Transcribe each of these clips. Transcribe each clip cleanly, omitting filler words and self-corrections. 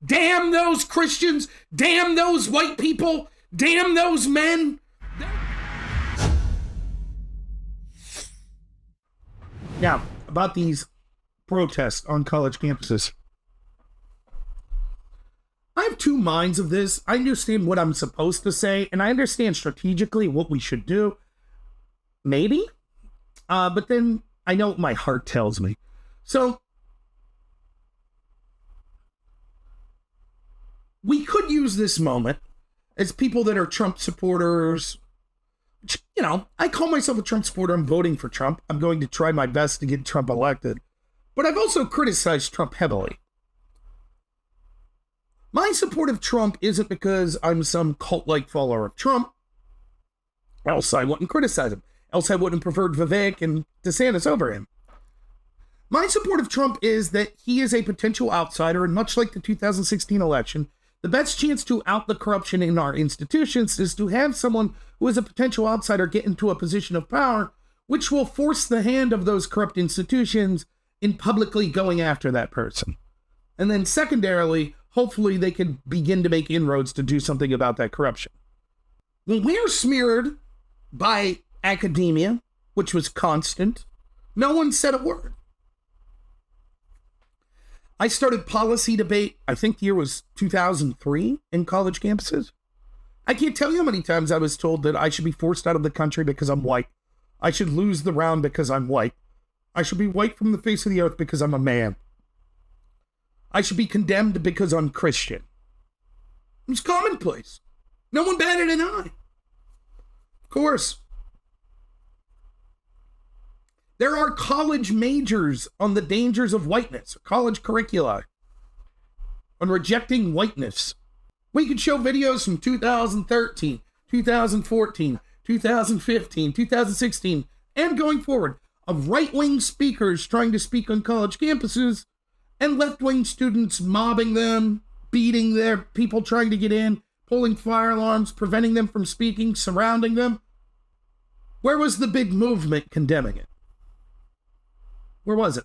Damn those Christians. Damn those white people. Damn those men. Now, about these protests on college campuses. I have two minds of this. I understand what I'm supposed to say, and I understand strategically what we should do. Maybe. But then I know what my heart tells me. So, we could use this moment as people that are Trump supporters. You know, I call myself a Trump supporter. I'm voting for Trump. I'm going to try my best to get Trump elected. But I've also criticized Trump heavily. My support of Trump isn't because I'm some cult-like follower of Trump. Else I wouldn't criticize him. Else I wouldn't have preferred Vivek and DeSantis over him. My support of Trump is that he is a potential outsider, and much like the 2016 election, the best chance to out the corruption in our institutions is to have someone who is a potential outsider get into a position of power, which will force the hand of those corrupt institutions in publicly going after that person. And then secondarily, hopefully they can begin to make inroads to do something about that corruption. When we're smeared by academia, which was constant, no one said a word. I started policy debate, I think the year was 2003, in college campuses. I can't tell you how many times I was told that I should be forced out of the country because I'm white. I should lose the round because I'm white. I should be wiped from the face of the earth because I'm a man. I should be condemned because I'm Christian. It was commonplace. No one batted an eye. Of course. There are college majors on the dangers of whiteness, college curricula, on rejecting whiteness. We could show videos from 2013, 2014, 2015, 2016, and going forward of right-wing speakers trying to speak on college campuses and left-wing students mobbing them, beating their people trying to get in, pulling fire alarms, preventing them from speaking, surrounding them. Where was the big movement condemning it? Where was it?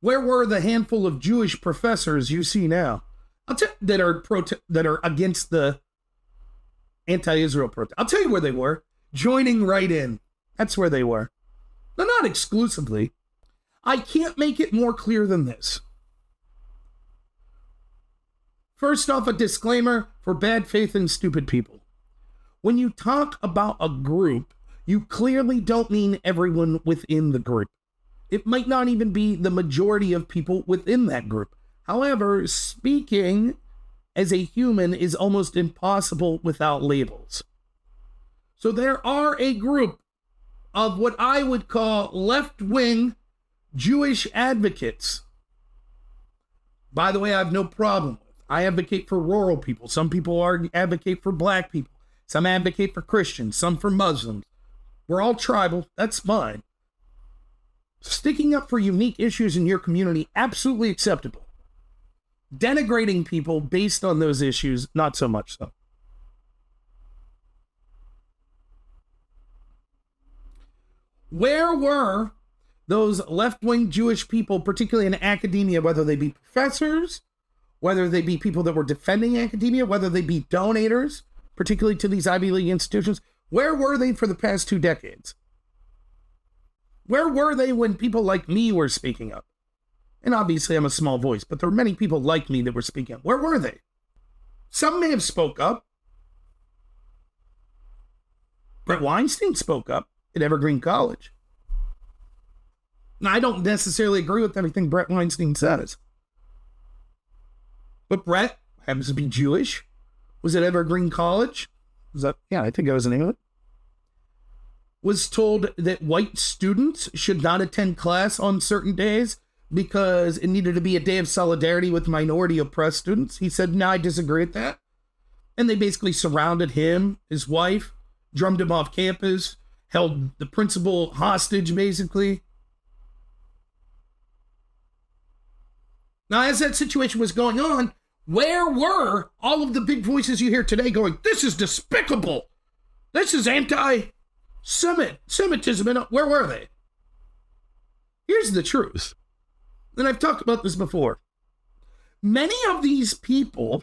Where were the handful of Jewish professors you see now that are against the anti-Israel protest? I'll tell you where they were. Joining right in. That's where they were. No, not exclusively. I can't make it more clear than this. First off, a disclaimer for bad faith and stupid people. When you talk about a group, you clearly don't mean everyone within the group. It might not even be the majority of people within that group. However, speaking as a human is almost impossible without labels. So there are a group of what I would call left-wing Jewish advocates. By the way, I have no problem with. I advocate for rural people. Some people advocate for black people. Some advocate for Christians. Some for Muslims. We're all tribal. That's fine. Sticking up for unique issues in your community, absolutely acceptable. Denigrating people based on those issues, not so much so. Where were those left-wing Jewish people, particularly in academia, whether they be professors, whether they be people that were defending academia, whether they be donators, particularly to these Ivy League institutions? Where were they for the past 2 decades? Where were they when people like me were speaking up? And obviously I'm a small voice, but there were many people like me that were speaking up. Where were they? Some may have spoke up. Brett Weinstein spoke up at Evergreen College. Now, I don't necessarily agree with everything Brett Weinstein says. But Brett happens to be Jewish. Was at Evergreen College. I think I was in England. Was told that white students should not attend class on certain days because it needed to be a day of solidarity with minority oppressed students. He said, no, I disagree with that. And they basically surrounded him, his wife, drummed him off campus, held the principal hostage, basically. Now, as that situation was going on, where were all of the big voices you hear today going, this is despicable, this is anti-Semitism, and where were they? Here's the truth, and I've talked about this before. Many of these people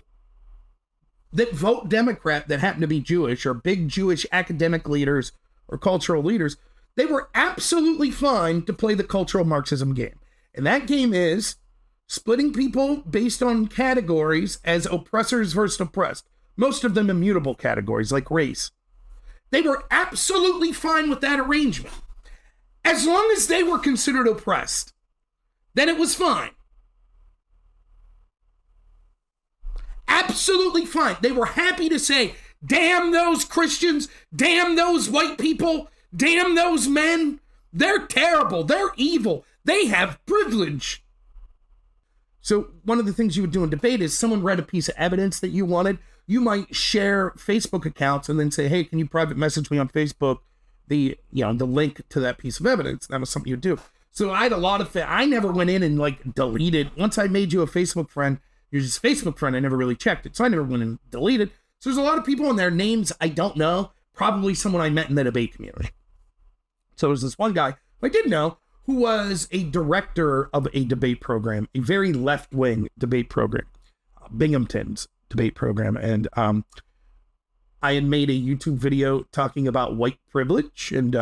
that vote Democrat that happen to be Jewish or big Jewish academic leaders or cultural leaders, they were absolutely fine to play the cultural Marxism game. And that game is splitting people based on categories as oppressors versus oppressed. Most of them immutable categories like race. They were absolutely fine with that arrangement. As long as they were considered oppressed, then it was fine. Absolutely fine. They were happy to say, damn those Christians, damn those white people, damn those men. They're terrible. They're evil. They have privilege. So one of the things you would do in debate is someone read a piece of evidence that you wanted. You might share Facebook accounts and then say, hey, can you private message me on Facebook the link to that piece of evidence? That was something you'd do. So I had a lot of I never went in and like deleted. Once I made you a Facebook friend, you're just a Facebook friend. I never really checked it. So I never went and deleted. So there's a lot of people in their names I don't know. Probably someone I met in the debate community. So there's this one guy who I did know who was a director of a debate program, a very left-wing debate program, Binghamton's debate program. And I had made a YouTube video talking about white privilege and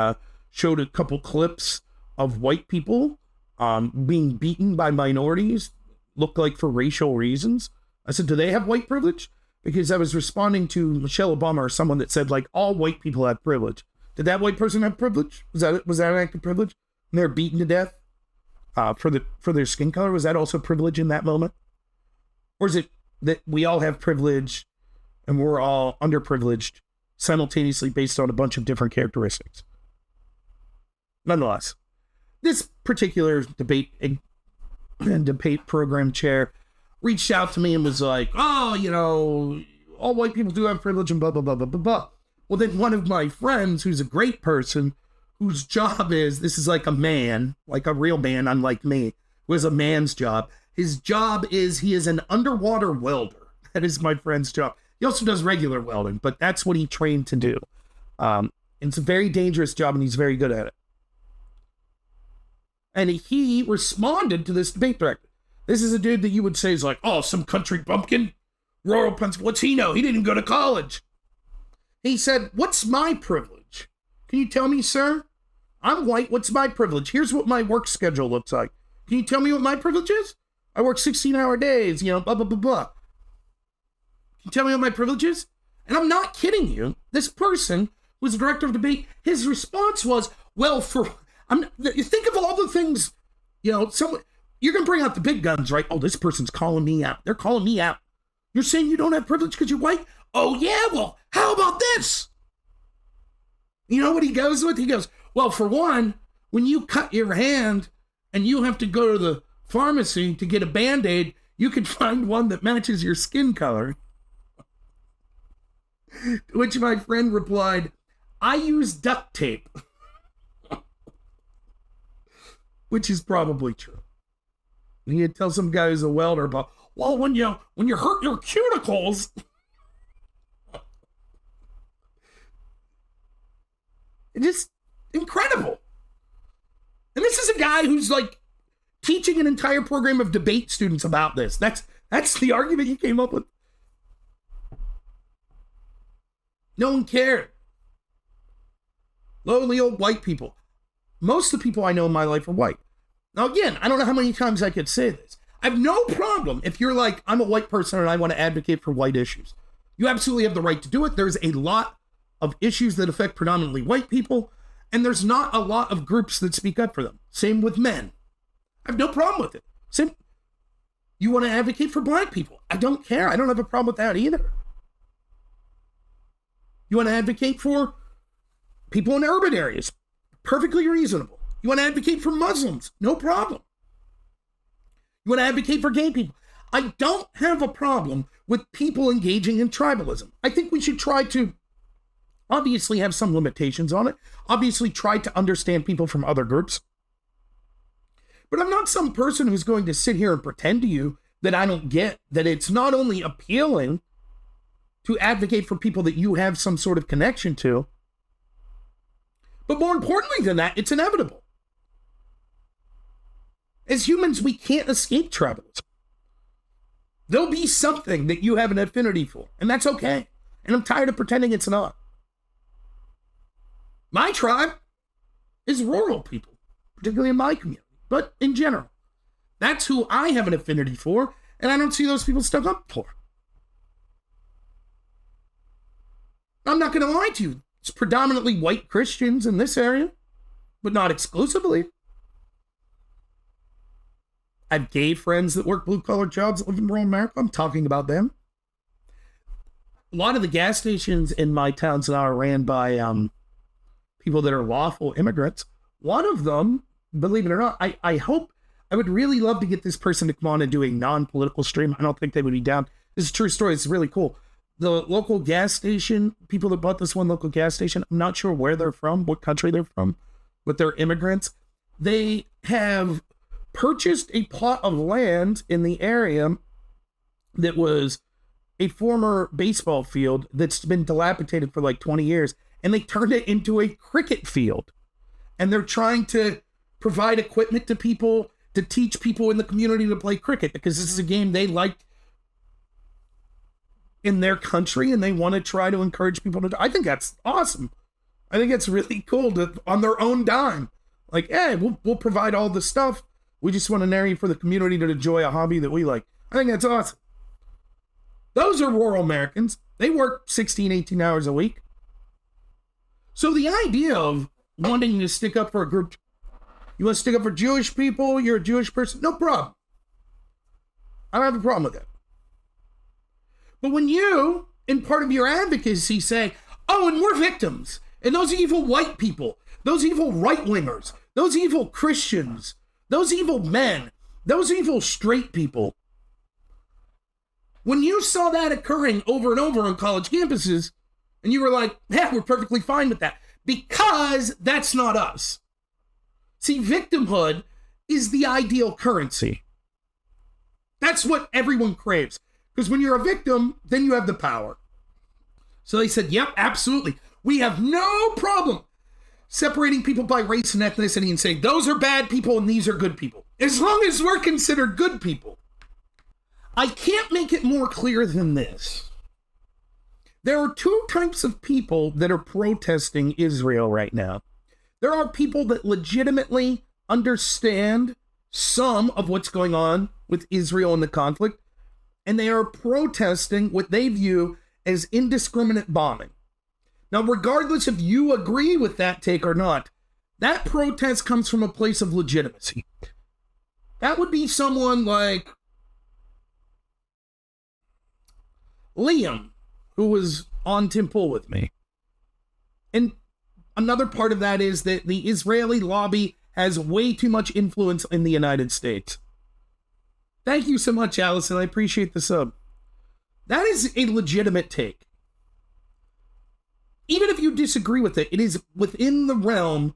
showed a couple clips of white people being beaten by minorities, look like for racial reasons. I said, do they have white privilege? Because I was responding to Michelle Obama or someone that said, like, all white people have privilege. Did that white person have privilege? Was that an act of privilege? And they're beaten to death for their skin color? Was that also privilege in that moment? Or is it that we all have privilege and we're all underprivileged simultaneously based on a bunch of different characteristics? Nonetheless, this particular debate program chair reached out to me and was like, oh, all white people do have privilege and blah, blah, blah, blah, blah, blah. Well, then one of my friends, who's a great person, whose job is, this is like a man, like a real man, unlike me, who has a man's job. His job is, he is an underwater welder. That is my friend's job. He also does regular welding, but that's what he trained to do. It's a very dangerous job and he's very good at it. And he responded to this debate director. This is a dude that you would say is like, oh, some country bumpkin, rural Pennsylvania. What's he know? He didn't go to college. He said, what's my privilege? Can you tell me, sir? I'm white. What's my privilege? Here's what my work schedule looks like. Can you tell me what my privilege is? I work 16-hour days, blah, blah, blah, blah. Can you tell me what my privilege is? And I'm not kidding you. This person who was the director of debate, his response was, well, you think of all the things, you're going to bring out the big guns, right? Oh, this person's calling me out. They're calling me out. You're saying you don't have privilege because you're white? Oh, yeah, well, how about this? You know what he goes with? He goes, well, for one, when you cut your hand and you have to go to the pharmacy to get a Band-Aid, you can find one that matches your skin color. To which my friend replied, I use duct tape. Which is probably true. And he'd tell some guy who's a welder about, well, when you hurt your cuticles, it's just incredible. And this is a guy who's like teaching an entire program of debate students about this. That's the argument he came up with. No one cared. Lowly old white people. Most of the people I know in my life are white. Now, again, I don't know how many times I could say this. I have no problem if you're like, I'm a white person and I want to advocate for white issues. You absolutely have the right to do it. There's a lot of issues that affect predominantly white people, and there's not a lot of groups that speak up for them. Same with men. I have no problem with it. Same. You want to advocate for black people? I don't care. I don't have a problem with that either. You want to advocate for people in urban areas? Perfectly reasonable. You want to advocate for Muslims? No problem. You want to advocate for gay people? I don't have a problem with people engaging in tribalism. I think we should try to obviously have some limitations on it. Obviously try to understand people from other groups. But I'm not some person who's going to sit here and pretend to you that I don't get that it's not only appealing to advocate for people that you have some sort of connection to, but more importantly than that, it's inevitable. As humans, we can't escape tribalism. There'll be something that you have an affinity for, and that's okay. And I'm tired of pretending it's not. My tribe is rural people, particularly in my community, but in general. That's who I have an affinity for, and I don't see those people stuck up for. I'm not going to lie to you. It's predominantly white Christians in this area, but not exclusively. I have gay friends that work blue-collar jobs that live in rural America. I'm talking about them. A lot of the gas stations in my towns now are ran by people that are lawful immigrants. One of them, believe it or not, I would really love to get this person to come on and do a non-political stream. I don't think they would be down. This is a true story. It's really cool. The local gas station, people that bought this one local gas station, I'm not sure where they're from, what country they're from, but they're immigrants. They have purchased a plot of land in the area that was a former baseball field that's been dilapidated for like 20 years, and they turned it into a cricket field. And they're trying to provide equipment to people, to teach people in the community to play cricket, because this is a game they like in their country, and they want to try to encourage people to. I think that's awesome. I think it's really cool to, on their own dime, like, hey, we'll provide all the stuff. We just want an area for the community to enjoy a hobby that we like. I think that's awesome. Those are rural Americans. They work 16, 18 hours a week. So the idea of wanting to stick up for a group, you want to stick up for Jewish people, you're a Jewish person, no problem. I don't have a problem with that. But when you, in part of your advocacy, say, oh, and we're victims, and those evil white people, those evil right-wingers, those evil Christians, those evil men, those evil straight people, when you saw that occurring over and over on college campuses, and you were like, yeah, we're perfectly fine with that, because that's not us. See, victimhood is the ideal currency. That's what everyone craves. Because when you're a victim, then you have the power. So they said, yep, absolutely. We have no problem separating people by race and ethnicity and saying, those are bad people and these are good people. As long as we're considered good people. I can't make it more clear than this. There are two types of people that are protesting Israel right now. There are people that legitimately understand some of what's going on with Israel and the conflict, and they are protesting what they view as indiscriminate bombing. Now, regardless if you agree with that take or not, that protest comes from a place of legitimacy. That would be someone like Liam, who was on Tim Pool with me. And another part of that is that the Israeli lobby has way too much influence in the United States. Thank you so much, Allison. I appreciate the sub. That is a legitimate take. Even if you disagree with it, it is within the realm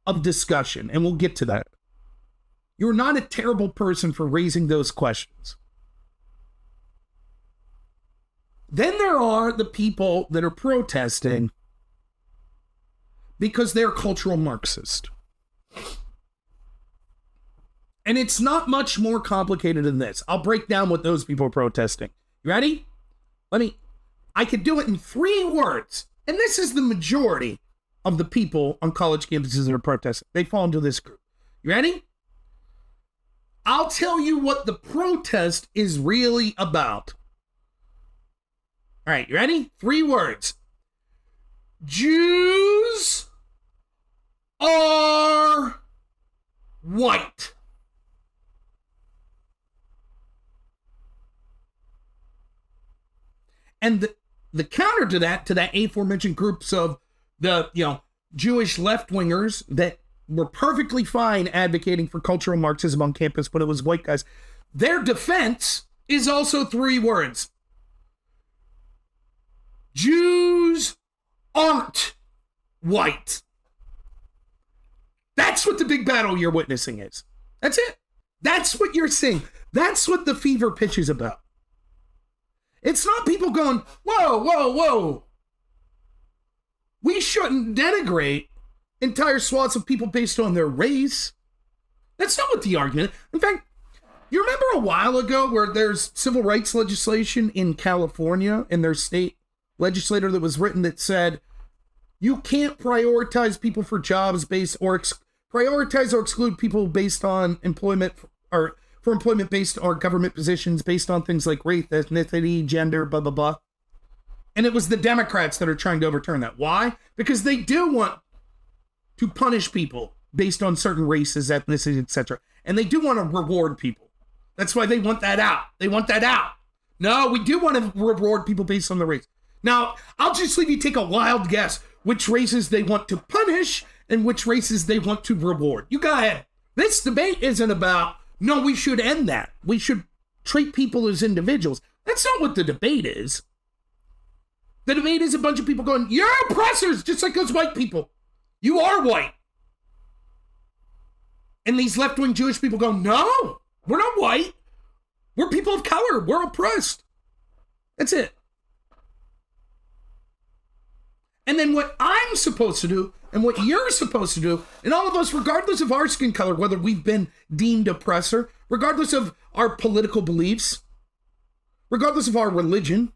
of discussion, and we'll get to that. You're not a terrible person for raising those questions. Then there are the people that are protesting because they're cultural Marxist. And it's not much more complicated than this. I'll break down what those people are protesting. You ready? I could do it in 3 words. And this is the majority of the people on college campuses that are protesting. They fall into this group. You ready? I'll tell you what the protest is really about. All right, you ready? 3 words. Jews are white. And the counter to that aforementioned groups of the, Jewish left-wingers that were perfectly fine advocating for cultural Marxism on campus, but it was white guys. Their defense is also 3 words. Jews aren't white. That's what the big battle you're witnessing is. That's it. That's what you're seeing. That's what the fever pitch is about. It's not people going, whoa, whoa, whoa. We shouldn't denigrate entire swaths of people based on their race. That's not what the argument is. In fact, You remember a while ago where there's civil rights legislation in California in their state legislator that was written that said you can't prioritize people for jobs based or prioritize or exclude people based on employment or for employment based on government positions based on things like race, ethnicity, gender, blah, blah, blah. And it was the Democrats that are trying to overturn that. Why? Because they do want to punish people based on certain races, ethnicities, etc. And they do want to reward people. That's why they want that out. They want that out. No, we do want to reward people based on the race. Now, I'll just leave you take a wild guess which races they want to punish and which races they want to reward. You go ahead. This debate isn't about, no, we should end that. We should treat people as individuals. That's not what the debate is. The debate is a bunch of people going, you're oppressors, just like those white people. You are white. And these left-wing Jewish people go, no, we're not white. We're people of color. We're oppressed. That's it. And then what I'm supposed to do and what you're supposed to do, and all of us, regardless of our skin color, whether we've been deemed oppressor, regardless of our political beliefs, regardless of our religion,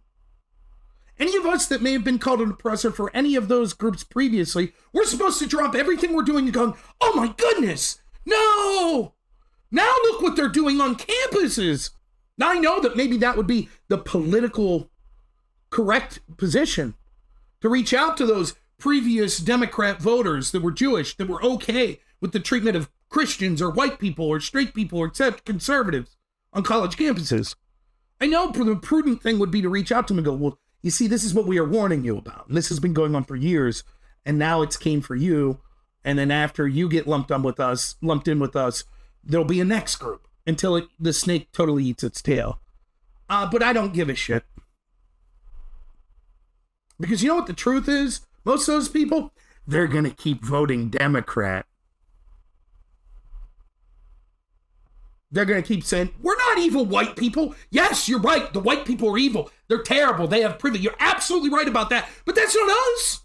any of us that may have been called an oppressor for any of those groups previously, we're supposed to drop everything we're doing and go, oh my goodness, no! Now look what they're doing on campuses. Now I know that maybe that would be the political correct position to reach out to those previous Democrat voters that were Jewish, that were okay with the treatment of Christians or white people or straight people or except conservatives on college campuses. I know the prudent thing would be to reach out to them and go, well, you see, this is what we are warning you about. And this has been going on for years, and now it's came for you. And then after you get lumped in with us, there'll be a next group until the snake totally eats its tail. But I don't give a shit. Because you know what the truth is? Most of those people, they're going to keep voting Democrat. They're going to keep saying, we're not evil white people. Yes, you're right. The white people are evil. They're terrible. They have privilege. You're absolutely right about that. But that's not us.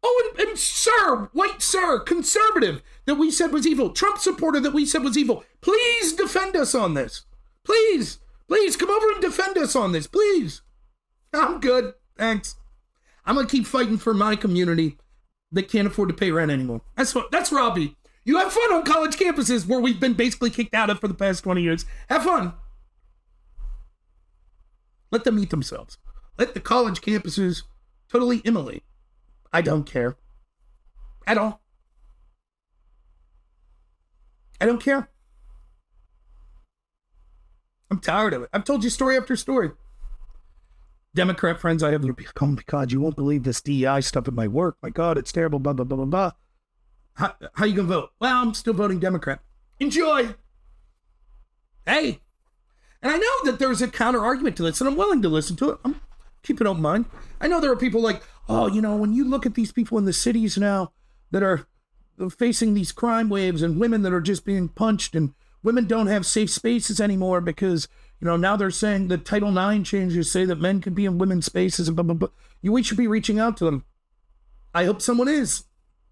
Oh, and sir, white sir, conservative that we said was evil. Trump supporter that we said was evil. Please defend us on this. Please come over and defend us on this. Please. I'm good. Thanks. I'm going to keep fighting for my community that can't afford to pay rent anymore. That's where I'll be. You have fun on college campuses where we've been basically kicked out of for the past 20 years. Have fun. Let them eat themselves. Let the college campuses totally immolate. I don't care. At all. I don't care. I'm tired of it. I've told you story after story. Democrat friends I have, they'll be like, oh my God, you won't believe this DEI stuff at my work. My God, it's terrible, blah, blah, blah, blah, blah. How you gonna vote? Well, I'm still voting Democrat. Enjoy. Hey. And I know that there's a counter argument to this, and I'm willing to listen to it. I'm keeping an open mind. I know there are people like, oh, you know, when you look at these people in the cities now that are facing these crime waves and women that are just being punched and women don't have safe spaces anymore because, you know, now they're saying that Title IX changes say that men can be in women's spaces and blah, blah, blah. We should be reaching out to them. I hope someone is.